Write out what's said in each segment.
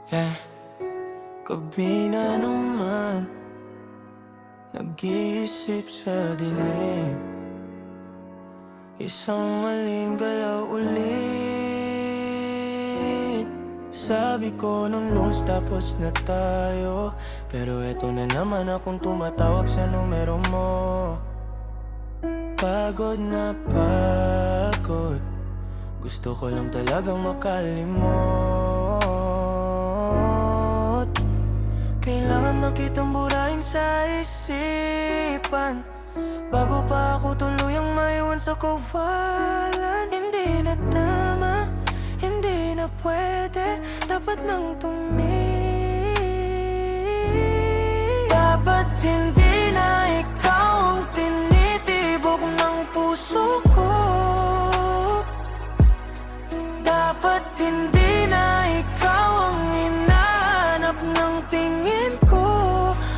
Yeah, gabi na naman, nag-iisip sa dilim. Isang maling galaw ulit. Sabi ko nung lungs tapos na tayo, pero eto na naman akong tumatawag sa numero mo. Pagod na pagod, gusto ko lang talagang makalimot. Kailangan makitang burahin sa isipan bago pa ako tuluyang maiwan sa kawalan. Hindi na tama, hindi na pwede, dapat nang tumigil. Dapat hindi na ikaw ang tinitibok ng puso ko. Dapat hindi na ikaw ang hinahanap ng tingin ko.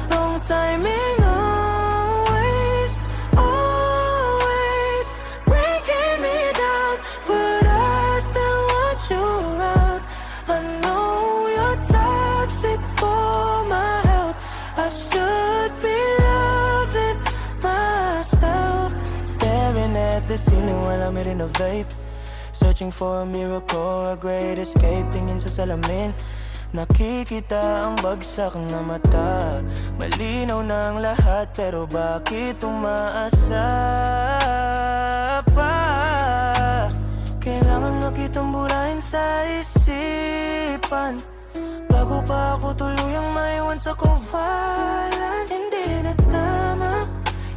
Wrong timing, always, always breaking me down, but I still want you around. I know you're toxic for my health, I should be loving myself. Staring at the ceiling while I'm hitting a vape, searching for a miracle, a great escape. Tingin sa salamin, nakikita ang bagsak na mata. Malinaw na ang lahat, pero bakit umaasa pa? Kailangan nakitang burahin sa isipan bago pa ako tuluyang maiwan sa kawalan. Hindi na tama,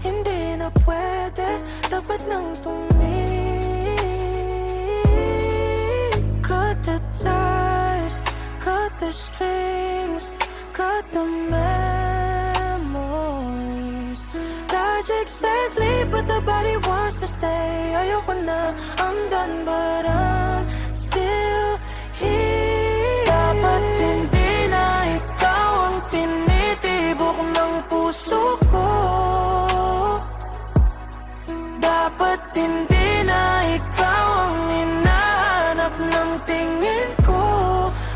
hindi na pwede, dapat nang tumigil. Cut the ties, cut the strings, cut the memories. Logic says leave, but the body wants to stay. Ayoko na, I'm done, but I'm still here. Dapat hindi na ikaw ang tinitibok ng puso ko. Dapat hindi na ikaw ang hinahanap ng tingin ko.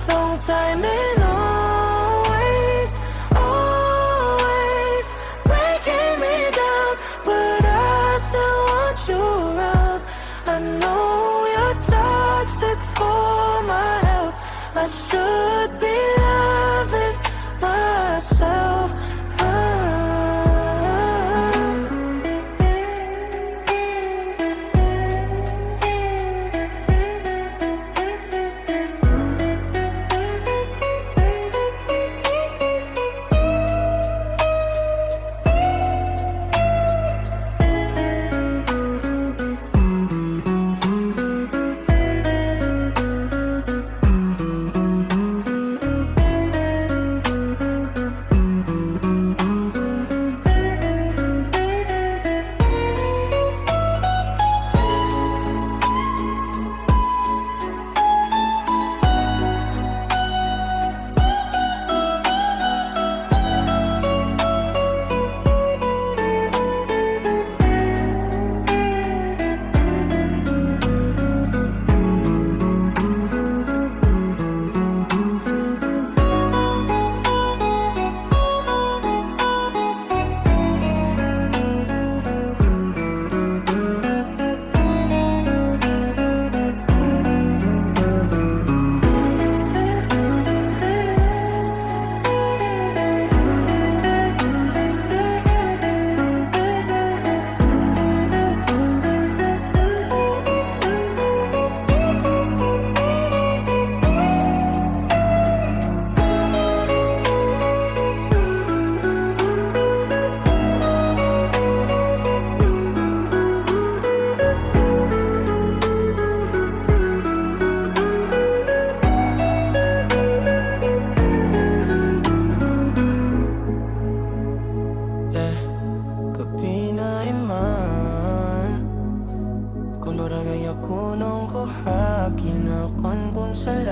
Wrong timing, always, always breaking me down, but I still want you around. I know you're toxic for my health, I should be loving myself.